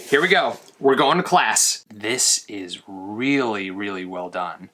here we go. We're going to class. This is really, really well done.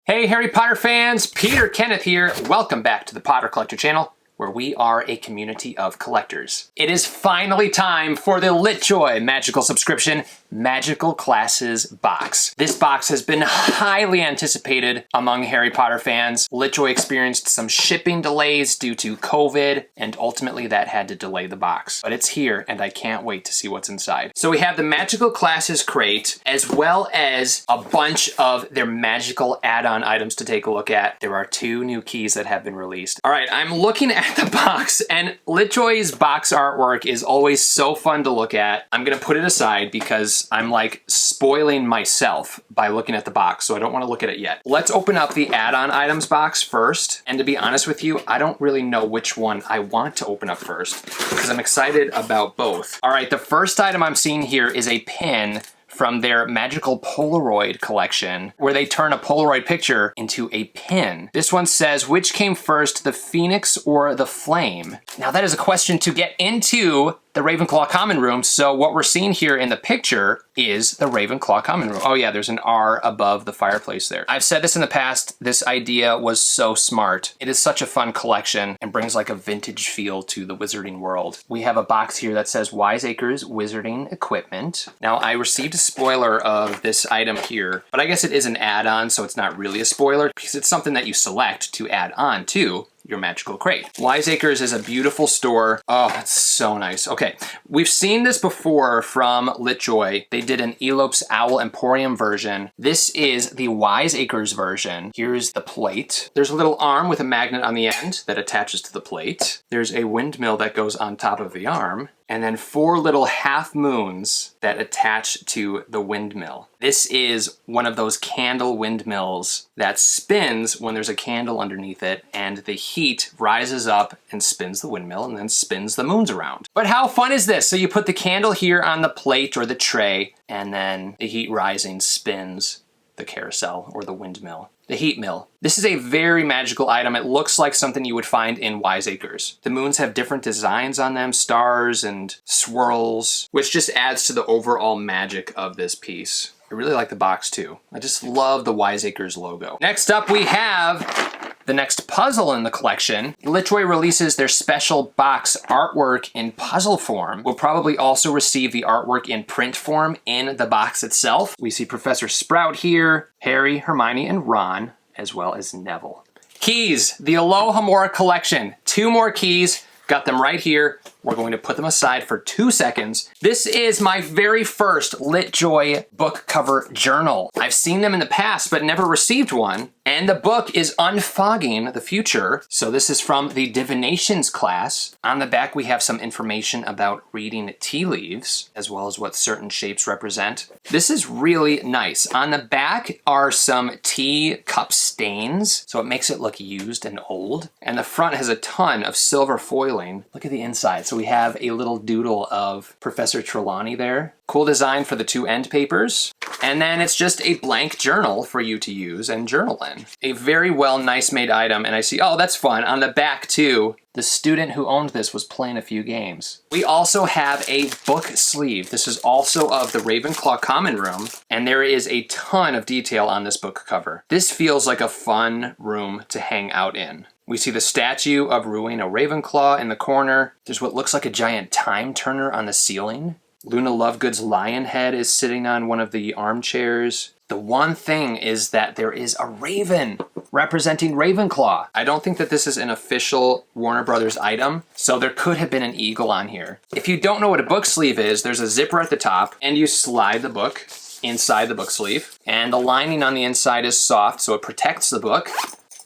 Hey Harry Potter fans, Peter Kenneth here. Welcome back to the Potter Collector channel, where we are a community of collectors. It is finally time for the LitJoy Magical Subscription Magical Classes box. This box has been highly anticipated among Harry Potter fans. LitJoy experienced some shipping delays due to COVID, and ultimately that had to delay the box. But it's here, and I can't wait to see what's inside. So we have the Magical Classes crate, as well as a bunch of their magical add-on items to take a look at. There are 2 new keys that have been released. All right, I'm looking at the box, and LitJoy's box artwork is always so fun to look at. I'm gonna put it aside because I'm like spoiling myself by looking at the box, so I don't want to look at it yet. Let's open up the add-on items box first, and to be honest with you, I don't really know which one I want to open up first because I'm excited about both. All right, the first item I'm seeing here is a pin from their magical Polaroid collection, where they turn a Polaroid picture into a pin. This one says, which came first, the Phoenix or the Flame? Now that is a question to get into the Ravenclaw Common Room, so what we're seeing here in the picture is the Ravenclaw Common Room. Oh yeah, there's an R above the fireplace there. I've said this in the past, this idea was so smart. It is such a fun collection and brings like a vintage feel to the wizarding world. We have a box here that says Wiseacres Wizarding Equipment. Now I received a spoiler of this item here, but I guess it is an add-on, so it's not really a spoiler because it's something that you select to add on to your magical crate. Wiseacres is a beautiful store. Oh, it's so nice. Okay, we've seen this before from LitJoy. They did an Elope's Owl Emporium version. This is the Wiseacres version. Here's the plate. There's a little arm with a magnet on the end that attaches to the plate. There's a windmill that goes on top of the arm, and then 4 little half moons that attach to the windmill. This is one of those candle windmills that spins when there's a candle underneath it, and the heat rises up and spins the windmill and then spins the moons around. But how fun is this? So you put the candle here on the plate or the tray, and then the heat rising spins the carousel or the windmill. The heat mill. This is a very magical item. It looks like something you would find in Wiseacres. The moons have different designs on them, stars and swirls, which just adds to the overall magic of this piece. I really like the box too. I just love the Wiseacres logo. Next up we have the next puzzle in the collection. LitJoy releases their special box artwork in puzzle form. We'll probably also receive the artwork in print form in the box itself. We see Professor Sprout here, Harry, Hermione, and Ron, as well as Neville. Keys, the Alohomora collection. 2 more keys, got them right here. We're going to put them aside for 2 seconds. This is my very first LitJoy book cover journal. I've seen them in the past, but never received one. And the book is Unfogging the Future. So this is from the Divinations class. On the back, we have some information about reading tea leaves, as well as what certain shapes represent. This is really nice. On the back are some tea cup stains, so it makes it look used and old. And the front has a ton of silver foiling. Look at the inside. So we have a little doodle of Professor Trelawney there. Cool design for the 2 end papers. And then it's just a blank journal for you to use and journal in. A very well, nice made item. And I see, oh, that's fun. On the back too, the student who owned this was playing a few games. We also have a book sleeve. This is also of the Ravenclaw Common Room, and there is a ton of detail on this book cover. This feels like a fun room to hang out in. We see the statue of Rowena Ravenclaw in the corner. There's what looks like a giant time turner on the ceiling. Luna Lovegood's lion head is sitting on one of the armchairs. The one thing is that there is a raven representing Ravenclaw. I don't think that this is an official Warner Brothers item, so there could have been an eagle on here. If you don't know what a book sleeve is, there's a zipper at the top, and you slide the book inside the book sleeve, and the lining on the inside is soft, so it protects the book.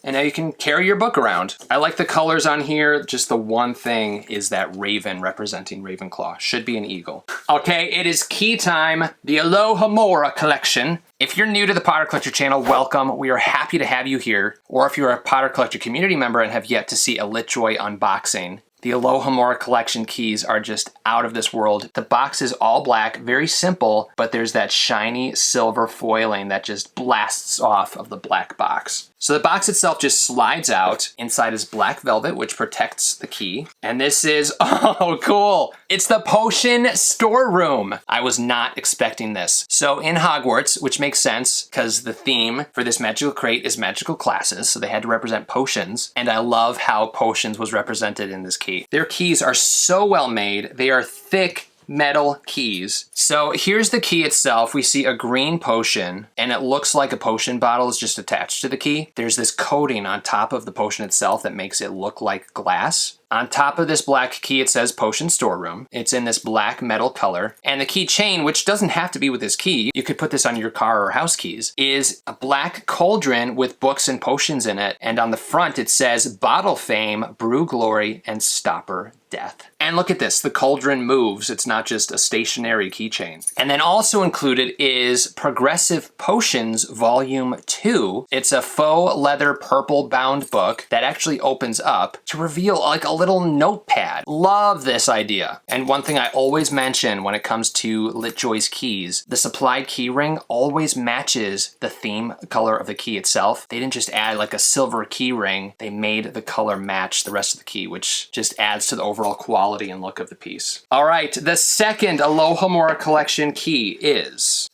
And now you can carry your book around. I like the colors on here. Just the one thing is that raven representing Ravenclaw. Should be an eagle. Okay, it is key time. The Alohomora collection. If you're new to the Potter Collector channel, welcome. We are happy to have you here. Or if you're a Potter Collector community member and have yet to see a LitJoy unboxing, the Alohomora collection keys are just out of this world. The box is all black, very simple, but there's that shiny silver foiling that just blasts off of the black box. So the box itself just slides out. Inside is black velvet, which protects the key. And this is, oh, cool. It's the potion storeroom. I was not expecting this. So in Hogwarts, which makes sense because the theme for this magical crate is magical classes. So they had to represent potions. And I love how potions was represented in this key. Their keys are so well made. They are thick metal keys. So here's the key itself. We see a green potion and it looks like a potion bottle is just attached to the key. There's this coating on top of the potion itself that makes it look like glass. On top of this black key, it says Potion Storeroom. It's in this black metal color. And the keychain, which doesn't have to be with this key, you could put this on your car or house keys, is a black cauldron with books and potions in it. And on the front, it says Bottle Fame, Brew Glory, and Stopper Death. And look at this, the cauldron moves. It's not just a stationary keychain. And then also included is Progressive Potions Volume 2. It's a faux leather purple bound book that actually opens up to reveal like a little notepad. Love this idea. And one thing I always mention when it comes to LitJoy's keys, the supplied key ring always matches the theme color of the key itself. They didn't just add like a silver key ring, they made the color match the rest of the key, which just adds to the overall quality and look of the piece. All right, the second Alohomora collection key is...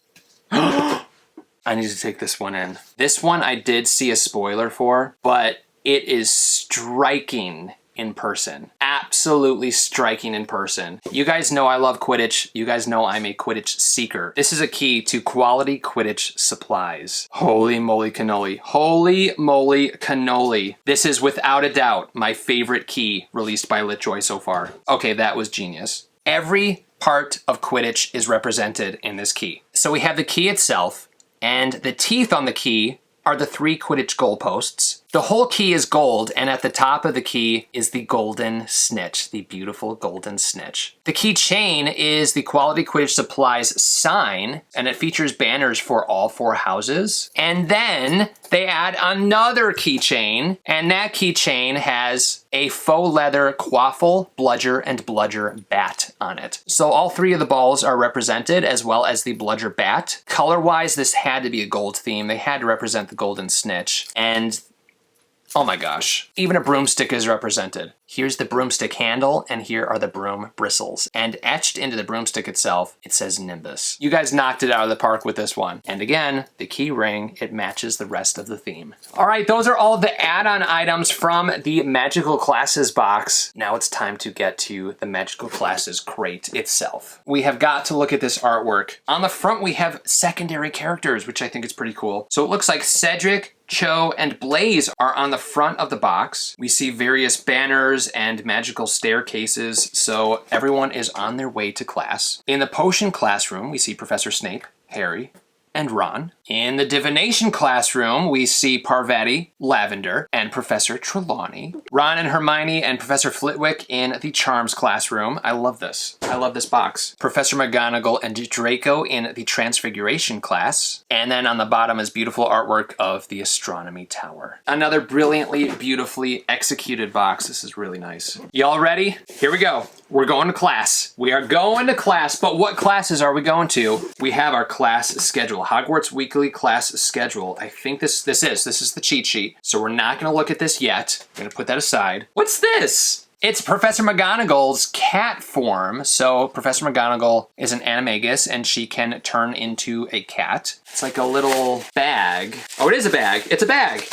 I need to take this one in. This one I did see a spoiler for, but it is striking in person. Absolutely striking in person. You guys know I love Quidditch. You guys know I'm a Quidditch seeker. This is a key to quality Quidditch supplies. Holy moly cannoli. Holy moly cannoli. This is without a doubt my favorite key released by LitJoy so far. Okay, that was genius. Every part of Quidditch is represented in this key. So we have the key itself, and the teeth on the key are the 3 Quidditch goalposts. The whole key is gold, and at the top of the key is the golden snitch, the beautiful golden snitch. The keychain is the Quality Quidditch Supplies sign, and it features banners for all 4 houses. And then they add another keychain, and that keychain has a faux leather quaffle, bludger, and bludger bat on it. So all 3 of the balls are represented, as well as the bludger bat. Color-wise, this had to be a gold theme. They had to represent the golden snitch. And oh my gosh, even a broomstick is represented. Here's the broomstick handle, and here are the broom bristles. And etched into the broomstick itself, it says Nimbus. You guys knocked it out of the park with this one. And again, the key ring, it matches the rest of the theme. All right, those are all of the add-on items from the Magical Classes box. Now it's time to get to the Magical Classes crate itself. We have got to look at this artwork. On the front, we have secondary characters, which I think is pretty cool. So it looks like Cedric, Cho, and Blaze are on the front of the box. We see various banners and magical staircases, so everyone is on their way to class. In the potion classroom, we see Professor Snape, Harry, and Ron. In the Divination classroom, we see Parvati, Lavender, and Professor Trelawney. Ron and Hermione and Professor Flitwick in the Charms classroom. I love this. I love this box. Professor McGonagall and Draco in the Transfiguration class. And then on the bottom is beautiful artwork of the Astronomy Tower. Another brilliantly, beautifully executed box. This is really nice. Y'all ready? Here we go. We're going to class. We are going to class, but what classes are we going to? We have our class schedule. Hogwarts weekly class schedule. I think this is the cheat sheet. So we're not gonna look at this yet. I'm gonna put that aside. What's this? It's Professor McGonagall's cat form. So Professor McGonagall is an animagus and she can turn into a cat. It's like a little bag. Oh, it is a bag. It's a bag.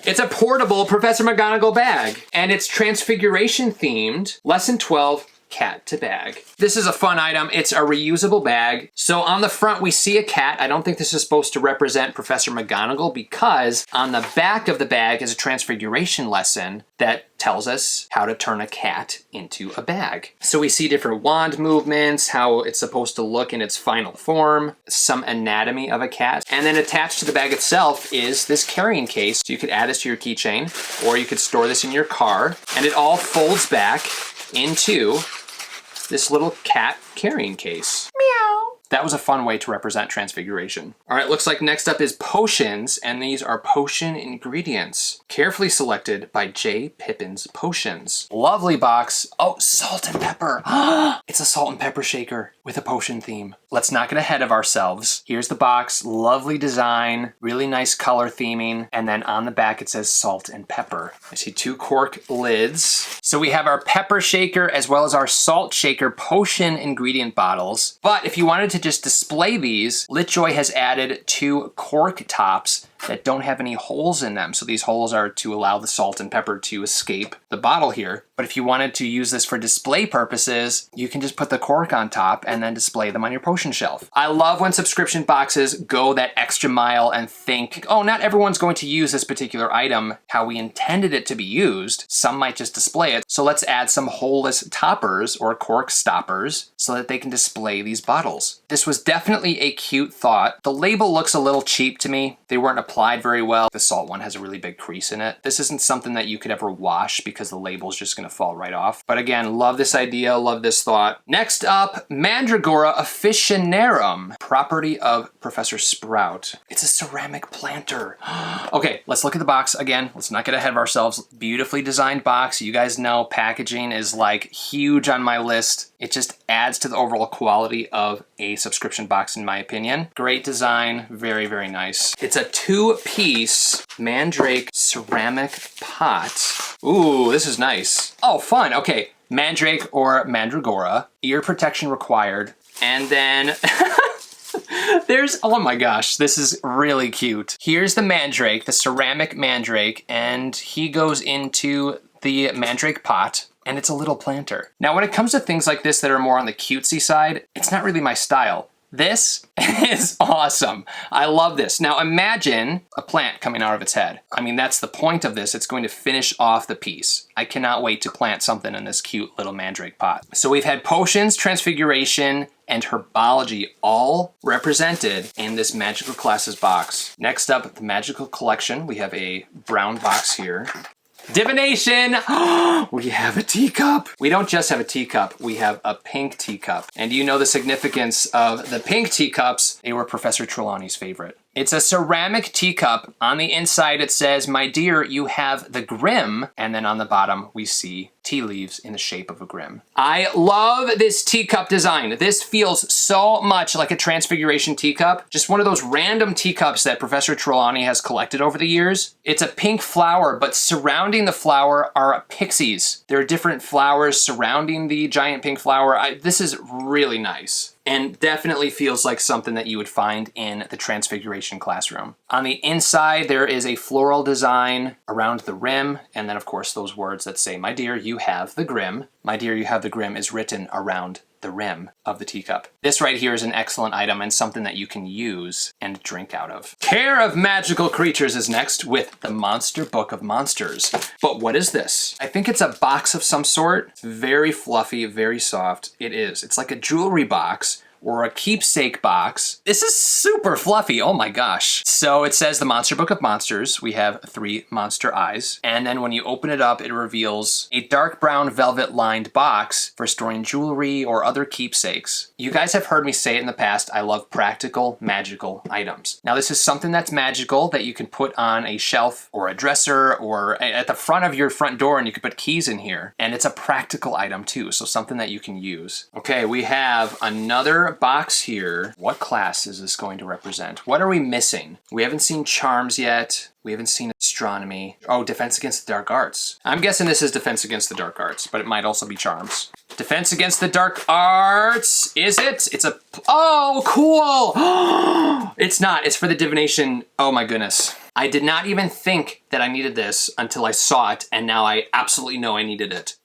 It's a portable Professor McGonagall bag. And it's Transfiguration themed. Lesson 12. Cat to bag. This is a fun item. It's a reusable bag. So on the front, we see a cat. I don't think this is supposed to represent Professor McGonagall because on the back of the bag is a transfiguration lesson that tells us how to turn a cat into a bag. So we see different wand movements, how it's supposed to look in its final form, some anatomy of a cat. And then attached to the bag itself is this carrying case. So you could add this to your keychain or you could store this in your car and it all folds back into this little cat carrying case. Meow. That was a fun way to represent Transfiguration. All right, looks like next up is potions, and these are potion ingredients. Carefully selected by J. Pippin's Potions. Lovely box. Oh, salt and pepper. It's a salt and pepper shaker with a potion theme. Let's not get ahead of ourselves. Here's the box, lovely design, really nice color theming, and then on the back it says salt and pepper. I see 2 cork lids. So we have our pepper shaker as well as our salt shaker potion ingredient bottles. But if you wanted to just display these, LitJoy has added 2 cork tops that don't have any holes in them. So these holes are to allow the salt and pepper to escape the bottle here. But if you wanted to use this for display purposes, you can just put the cork on top and then display them on your potion shelf. I love when subscription boxes go that extra mile and think, oh, not everyone's going to use this particular item how we intended it to be used. Some might just display it. So let's add some holeless toppers or cork stoppers so that they can display these bottles. This was definitely a cute thought. The label looks a little cheap to me. They weren't applied very well. The salt one has a really big crease in it. This isn't something that you could ever wash because the label's just gonna fall right off. But again, love this idea, love this thought. Next up, Mandragora Officinarum, property of Professor Sprout. It's a ceramic planter. Okay, let's look at the box again. Let's not get ahead of ourselves. Beautifully designed box. You guys know packaging is like huge on my list. It just adds to the overall quality of a subscription box in my opinion. Great design, very, very nice. It's a 2-piece Mandrake ceramic pot. Ooh, this is nice. Oh, fun, okay. Mandrake or Mandragora, ear protection required. And then there's, oh my gosh, this is really cute. Here's the Mandrake, the ceramic Mandrake, and he goes into the Mandrake pot. And it's a little planter. Now, when it comes to things like this that are more on the cutesy side, it's not really my style. This is awesome. I love this. Now imagine a plant coming out of its head. I mean, that's the point of this. It's going to finish off the piece. I cannot wait to plant something in this cute little Mandrake pot. So we've had potions, transfiguration, and herbology all represented in this magical classes box. Next up, the magical collection. We have a brown box here. Divination! We have a teacup. We don't just have a teacup, we have a pink teacup. And you know the significance of the pink teacups. They were Professor Trelawney's favorite. It's a ceramic teacup. On the inside it says, "My dear, you have the Grim." And then on the bottom we see tea leaves in the shape of a Grim. I love this teacup design. This feels so much like a Transfiguration teacup. Just one of those random teacups that Professor Trelawney has collected over the years. It's a pink flower, but surrounding the flower are pixies. There are different flowers surrounding the giant pink flower. This is really nice. And definitely feels like something that you would find in the Transfiguration classroom. On the inside, there is a floral design around the rim, and then of course those words that say, "My dear, you have the Grim." "My dear, you have the Grim" is written around the rim of the teacup. This right here is an excellent item and something that you can use and drink out of. Care of Magical Creatures is next with the Monster Book of Monsters. But what is this? I think it's a box of some sort. It's very fluffy, very soft. It is. It's like a jewelry box or a keepsake box. This is super fluffy, oh my gosh. So it says the Monster Book of Monsters. We have 3 monster eyes. And then when you open it up, it reveals a dark brown velvet lined box for storing jewelry or other keepsakes. You guys have heard me say it in the past, I love practical, magical items. Now this is something that's magical that you can put on a shelf or a dresser or at the front of your front door, and you can put keys in here. And it's a practical item too, so something that you can use. Okay, we have another box here. What class is this going to represent? What are we missing? We haven't seen charms yet. We haven't seen astronomy. Oh, defense against the dark arts. I'm guessing this is defense against the dark arts, but it might also be charms. Defense against the dark arts. Is it? It's a, oh, cool. It's not, it's for the divination. Oh my goodness. I did not even think that I needed this until I saw it, and now I absolutely know I needed it.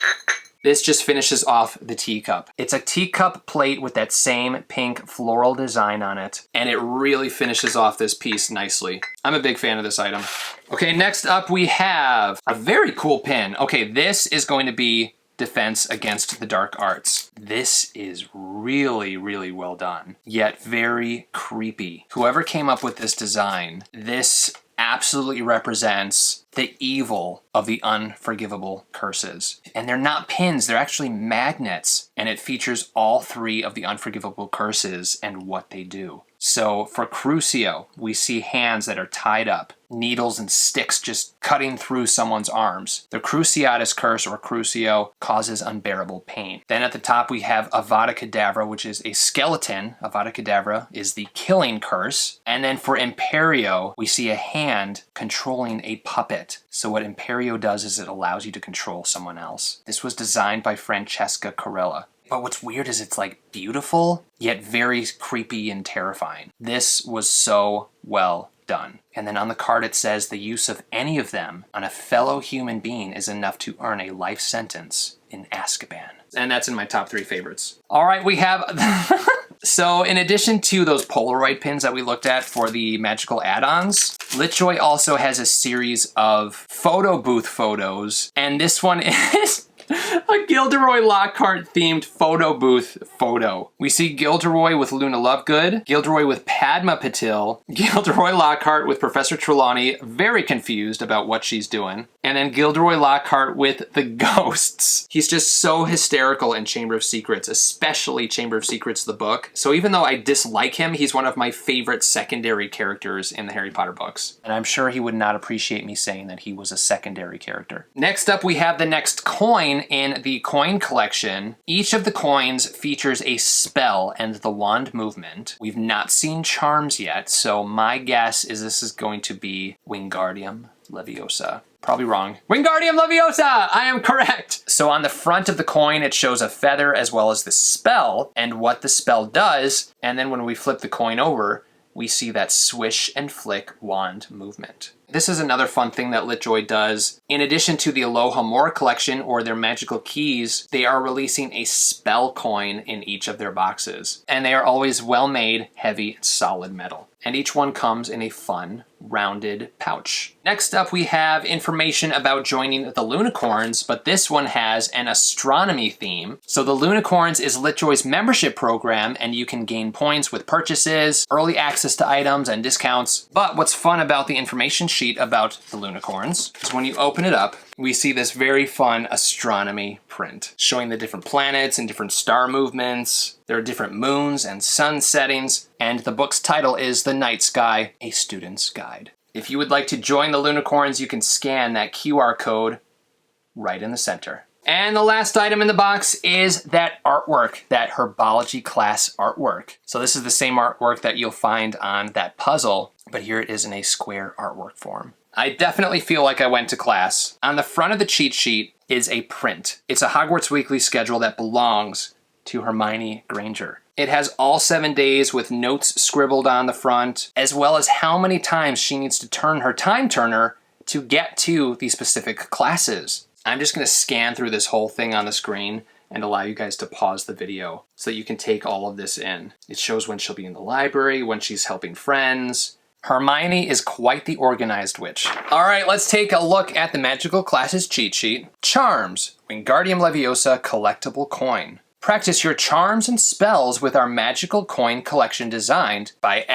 This just finishes off the teacup. It's a teacup plate with that same pink floral design on it, and it really finishes off this piece nicely. I'm a big fan of this item. Okay, next up we have a very cool pin. Okay, this is going to be defense against the dark arts. This is really, really well done, yet very creepy. Whoever came up with this design, this absolutely represents the evil of the unforgivable curses. And they're not pins, they're actually magnets. And it features all 3 of the unforgivable curses and what they do. So for Crucio, we see hands that are tied up, needles and sticks just cutting through someone's arms. The Cruciatus curse, or Crucio, causes unbearable pain. Then at the top we have Avada Kedavra, which is a skeleton. Avada Kedavra is the killing curse. And then for Imperio, we see a hand controlling a puppet. So what Imperio does is it allows you to control someone else. This was designed by Francesca Corella. But what's weird is it's like beautiful, yet very creepy and terrifying. This was so well done. And then on the card it says the use of any of them on a fellow human being is enough to earn a life sentence in Azkaban. And that's in my top 3 favorites. All right, we have... So in addition to those Polaroid pins that we looked at for the magical add-ons, LitJoy also has a series of photo booth photos. And this one is... a Gilderoy Lockhart themed photo booth photo. We see Gilderoy with Luna Lovegood, Gilderoy with Padma Patil, Gilderoy Lockhart with Professor Trelawney, very confused about what she's doing, and then Gilderoy Lockhart with the ghosts. He's just so hysterical in Chamber of Secrets, especially Chamber of Secrets, the book. So even though I dislike him, he's one of my favorite secondary characters in the Harry Potter books. And I'm sure he would not appreciate me saying that he was a secondary character. Next up, we have the next coin in the coin collection. Each of the coins features a spell and the wand movement. We've not seen charms yet, so my guess is this is going to be Wingardium Leviosa. Probably wrong. Wingardium Leviosa! I am correct! So on the front of the coin, it shows a feather as well as the spell and what the spell does. And then when we flip the coin over, we see that swish and flick wand movement. This is another fun thing that LitJoy does. In addition to the Aloha More collection or their magical keys, they are releasing a spell coin in each of their boxes. And they are always well made, heavy, and solid metal. And each one comes in a fun, rounded pouch. Next up, we have information about joining the Lunacorns, but this one has an astronomy theme. So the Lunacorns is LitJoy's membership program, and you can gain points with purchases, early access to items, and discounts. But what's fun about the information sheet about the Lunacorns is when you open it up, we see this very fun astronomy print showing the different planets and different star movements. There are different moons and sun settings, and the book's title is The Night Sky, A Student's Guide. If you would like to join the Lunacorns, you can scan that QR code right in the center. And the last item in the box is that artwork, that herbology class artwork. So this is the same artwork that you'll find on that puzzle, but here it is in a square artwork form. I definitely feel like I went to class. On the front of the cheat sheet is a print. It's a Hogwarts weekly schedule that belongs to Hermione Granger. It has all 7 days with notes scribbled on the front, as well as how many times she needs to turn her time turner to get to these specific classes. I'm just gonna scan through this whole thing on the screen and allow you guys to pause the video so that you can take all of this in. It shows when she'll be in the library, when she's helping friends. Hermione is quite the organized witch. All right, let's take a look at the magical classes cheat sheet. Charms, Wingardium Leviosa collectible coin. Practice your charms and spells with our magical coin collection designed by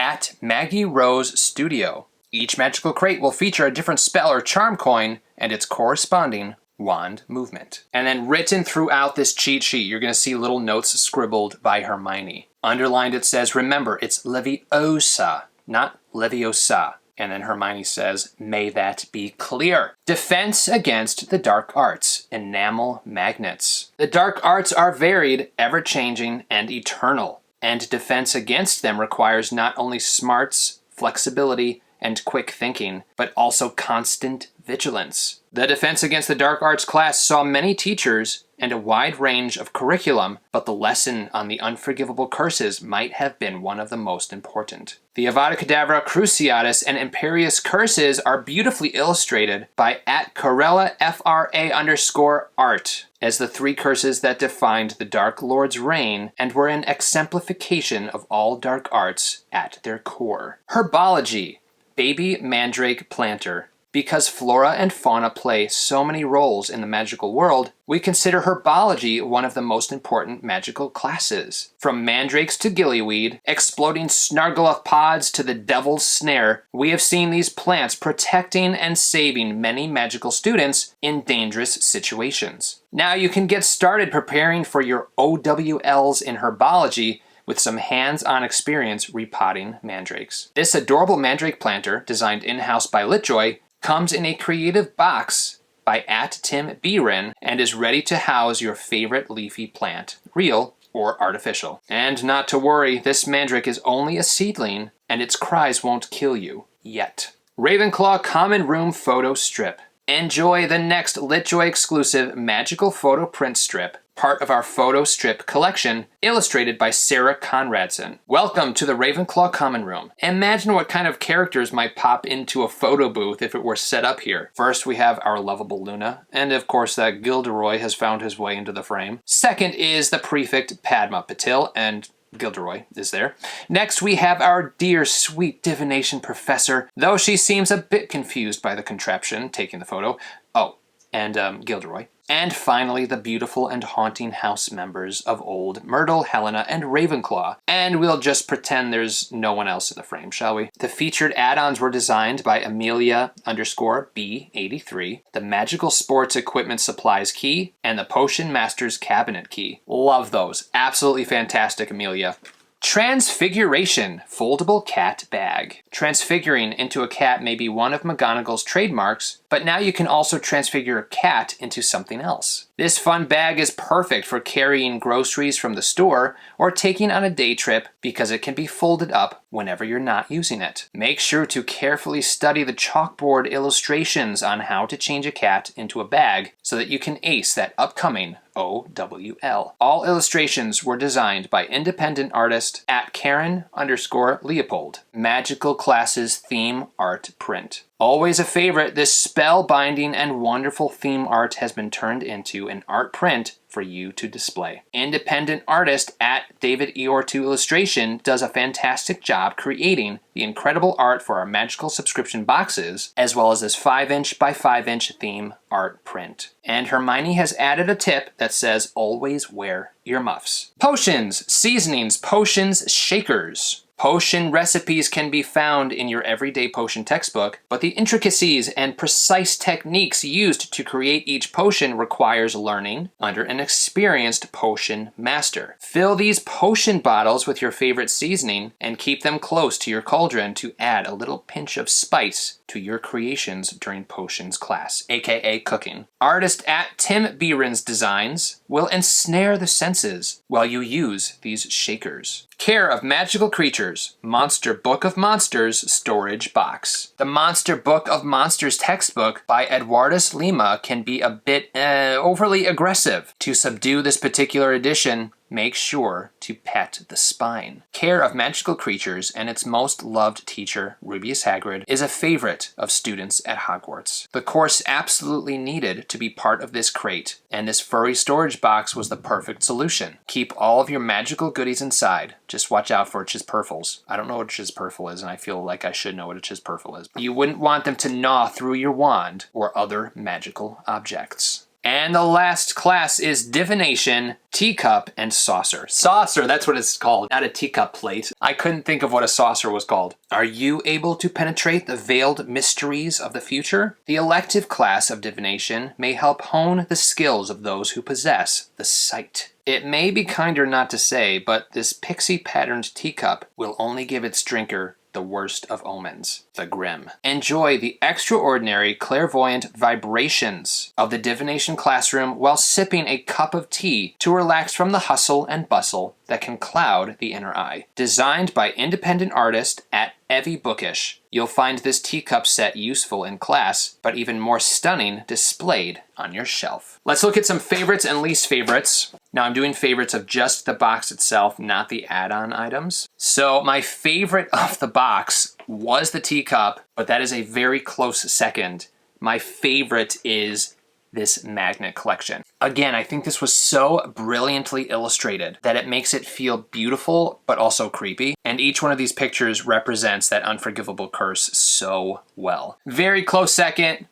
@Maggie Rose Studio. Each magical crate will feature a different spell or charm coin and its corresponding wand movement. And then written throughout this cheat sheet, you're gonna see little notes scribbled by Hermione. Underlined it says, remember, it's Leviosa, not Leviosa. And then Hermione says, may that be clear. Defense against the dark arts, enamel magnets. The dark arts are varied, ever-changing, and eternal. And defense against them requires not only smarts, flexibility, and quick thinking, but also constant vigilance. The Defense Against the Dark Arts class saw many teachers and a wide range of curriculum, but the lesson on the unforgivable curses might have been one of the most important. The Avada Kedavra, Cruciatus, and Imperious curses are beautifully illustrated by @Corella FRA_art as the 3 curses that defined the Dark Lord's reign and were an exemplification of all dark arts at their core. Herbology, baby mandrake planter, Because flora and fauna play so many roles in the magical world, we consider herbology one of the most important magical classes. From mandrakes to gillyweed, exploding snarglopods to the devil's snare, we have seen these plants protecting and saving many magical students in dangerous situations. Now you can get started preparing for your OWLs in herbology with some hands-on experience repotting mandrakes. This adorable mandrake planter, designed in-house by LitJoy, comes in a creative box by @TimBren and is ready to house your favorite leafy plant, real or artificial. And not to worry, this mandrake is only a seedling and its cries won't kill you, yet. Ravenclaw Common Room Photo Strip. Enjoy the next LitJoy exclusive magical photo print strip, part of our photo strip collection, illustrated by Sarah Conradson. Welcome to the Ravenclaw Common Room. Imagine what kind of characters might pop into a photo booth if it were set up here. First, we have our lovable Luna, and of course that Gilderoy has found his way into the frame. Second is the prefect Padma Patil, and Gilderoy is there. Next, we have our dear, sweet divination professor, though she seems a bit confused by the contraption taking the photo. Oh, and Gilderoy. And finally, the beautiful and haunting house members of Old Myrtle, Helena, and Ravenclaw. And we'll just pretend there's no one else in the frame, shall we? The featured add-ons were designed by Amelia_B83, the Magical Sports Equipment Supplies Key, and the Potion Master's Cabinet Key. Love those. Absolutely fantastic, Amelia. Transfiguration Foldable Cat Bag. Transfiguring into a cat may be one of McGonagall's trademarks, but now you can also transfigure a cat into something else. This fun bag is perfect for carrying groceries from the store or taking on a day trip because it can be folded up whenever you're not using it. Make sure to carefully study the chalkboard illustrations on how to change a cat into a bag so that you can ace that upcoming OWL. All illustrations were designed by independent artist @Karen_Leopold. Magical Classes Theme Art Print. Always a favorite, this spellbinding and wonderful theme art has been turned into an art print for you to display. Independent artist @DavidEor2 Illustration does a fantastic job creating the incredible art for our magical subscription boxes, as well as this 5" by 5" theme art print. And Hermione has added a tip that says, always wear your muffs. Potions, seasonings, potions, shakers. Potion recipes can be found in your everyday potion textbook, but the intricacies and precise techniques used to create each potion requires learning under an experienced potion master. Fill these potion bottles with your favorite seasoning and keep them close to your cauldron to add a little pinch of spice to your creations during potions class, aka cooking. Artist @TimBehrens Designs will ensnare the senses while you use these shakers. Care of Magical Creatures, Monster Book of Monsters Storage Box. The Monster Book of Monsters textbook by Eduardus Lima can be a bit overly aggressive. To subdue this particular edition, make sure to pet the spine. Care of Magical Creatures and its most loved teacher, Rubeus Hagrid, is a favorite of students at Hogwarts. The course absolutely needed to be part of this crate, and this furry storage box was the perfect solution. Keep all of your magical goodies inside. Just watch out for Chispurfles. I don't know what a Chispurfle is, and I feel like I should know what a Chispurfle is. You wouldn't want them to gnaw through your wand or other magical objects. And the last class is Divination, Teacup, and Saucer. Saucer, that's what it's called, not a teacup plate. I couldn't think of what a saucer was called. Are you able to penetrate the veiled mysteries of the future? The elective class of Divination may help hone the skills of those who possess the sight. It may be kinder not to say, but this pixie-patterned teacup will only give its drinker the worst of omens, the grim. Enjoy the extraordinary clairvoyant vibrations of the divination classroom while sipping a cup of tea to relax from the hustle and bustle that can cloud the inner eye. Designed by independent artist @Evie Bookish, you'll find this teacup set useful in class, but even more stunning displayed on your shelf. Let's look at some favorites and least favorites. Now I'm doing favorites of just the box itself, not the add-on items. So my favorite of the box was the teacup, but that is a very close second. My favorite is this magnet collection. Again, I think this was so brilliantly illustrated that it makes it feel beautiful, but also creepy. And each one of these pictures represents that unforgivable curse so well. Very close second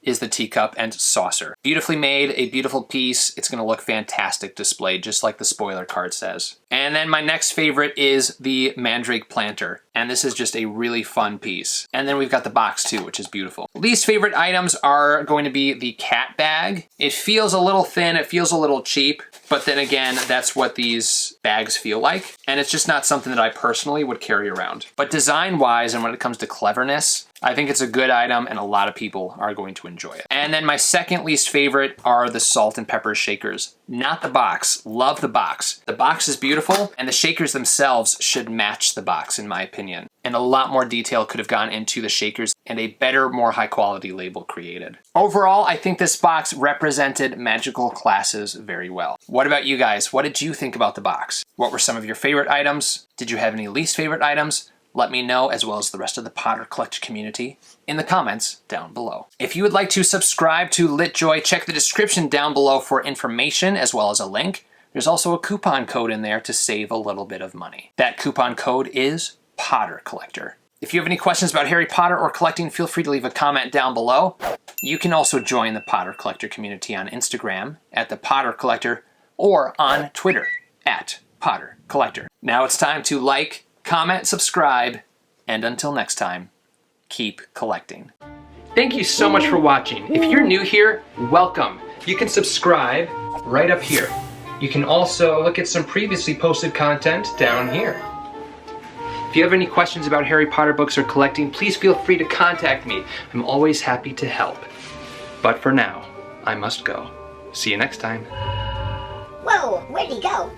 is the teacup and saucer. Beautifully made, a beautiful piece. It's gonna look fantastic displayed, just like the spoiler card says. And then my next favorite is the Mandrake Planter. And this is just a really fun piece. And then we've got the box too, which is beautiful. Least favorite items are going to be the cat bag. It feels a little thin, it feels a little cheap, but then again, that's what these bags feel like. And it's just not something that I personally would carry around. But design-wise, and when it comes to cleverness, I think it's a good item and a lot of people are going to enjoy it. And then my second least favorite are the salt and pepper shakers. Not the box. Love the box. The box is beautiful and the shakers themselves should match the box in my opinion. And a lot more detail could have gone into the shakers and a better, more high quality label created. Overall, I think this box represented magical classes very well. What about you guys? What did you think about the box? What were some of your favorite items? Did you have any least favorite items? Let me know, as well as the rest of the Potter Collector community, in the comments down below. If you would like to subscribe to LitJoy, check the description down below for information as well as a link. There's also a coupon code in there to save a little bit of money. That coupon code is Potter Collector. If you have any questions about Harry Potter or collecting, feel free to leave a comment down below. You can also join the Potter Collector community on Instagram at the Potter Collector or on Twitter at Potter Collector. Now it's time to like, comment, subscribe, and until next time, keep collecting. Thank you so much for watching. If you're new here, welcome. You can subscribe right up here. You can also look at some previously posted content down here. If you have any questions about Harry Potter books or collecting, please feel free to contact me. I'm always happy to help. But for now, I must go. See you next time. Whoa, where'd he go?